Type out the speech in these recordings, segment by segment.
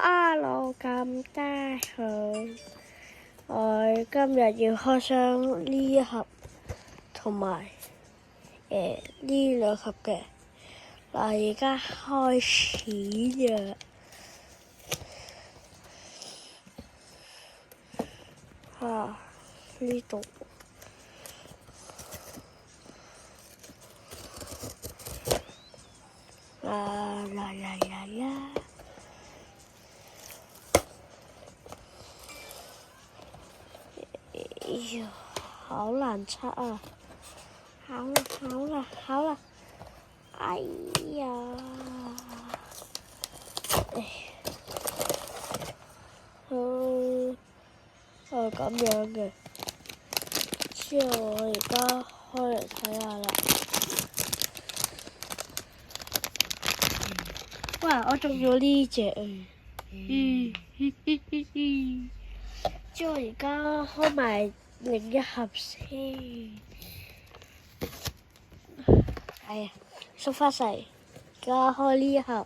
Hello，咁大好，我今日要開箱呢一盒同埋呢兩盒嘅。嗱，而家開始嘅。呢度哎呀，好難拆啊！好啦，哎呀，咁樣嘅，之後我而家開嚟睇下啦。哇！我中咗呢隻之後而家開埋另一盒先。哎呀，縮翻細，而家開呢一盒。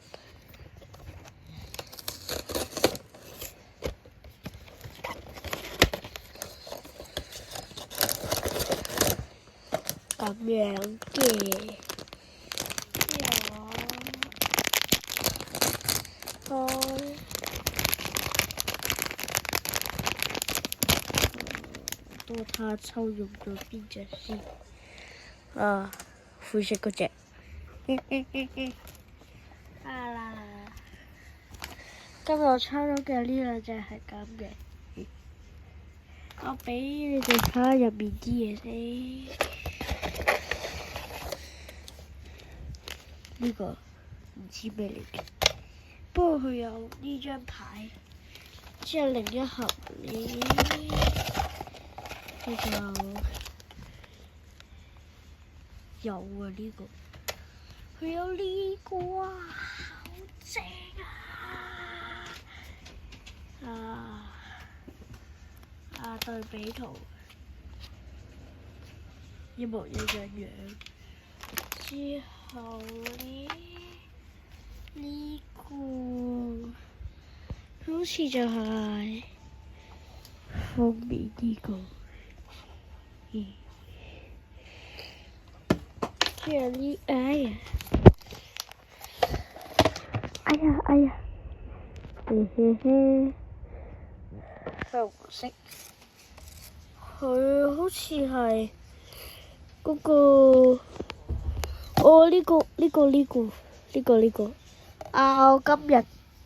咁樣嘅，我睇下抽用咗邊隻先。灰色嗰隻。今日我抽到嘅呢兩隻係咁嘅。我俾你哋睇下入面啲嘢先。呢個唔知咩嚟嘅，不過佢有呢張牌，之後另一盒呢就有啊呢個，佢有呢個啊，好正啊！對比圖一模一樣樣。之後呢個好似就係封面呢個，之後呢，哎呀，粉紅色，佢好似係嗰個。呢個。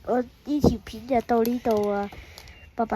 我呢條片就到呢度啊，拜拜。